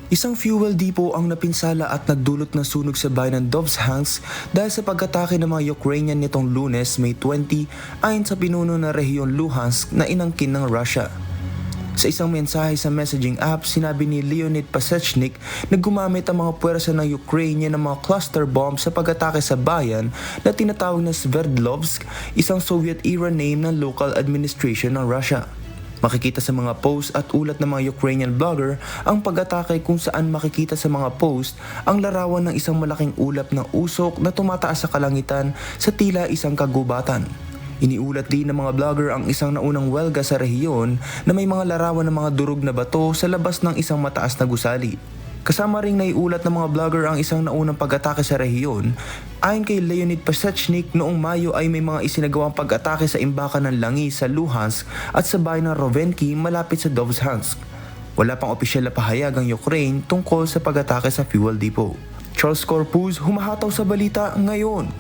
Isang fuel depot ang napinsala at nagdulot ng sunog sa bayan ng Dovzhansk dahil sa pag-atake ng mga Ukrainian nitong Lunes, May 20, ayon sa pinuno ng rehiyon Luhansk na inangkin ng Russia. Sa isang mensahe sa messaging app, sinabi ni Leonid Pasechnik na gumamit ang mga puwersa ng Ukraine ng mga cluster bomb sa pag-atake sa bayan na tinatawag na Sverdlovsk, isang Soviet-era name ng local administration ng Russia. Makikita sa mga post at ulat ng mga Ukrainian blogger ang pag-atake kung saan makikita sa mga post ang larawan ng isang malaking ulap ng usok na tumataas sa kalangitan sa tila isang kagubatan. Iniulat din ng mga blogger ang isang naunang welga sa rehiyon na may mga larawan ng mga durog na bato sa labas ng isang mataas na gusali. Kasama ring naiulat ng mga blogger ang isang naunang pag-atake sa rehiyon. Ayon kay Leonid Pasechnik, noong Mayo ay may mga isinagawang pag-atake sa imbakan ng langis sa Luhansk at sa bayan ng Rovenki malapit sa Dovzhansk. Wala pang opisyal na pahayag ang Ukraine tungkol sa pag-atake sa fuel depot. Charles Corpus, humahataw sa balita ngayon.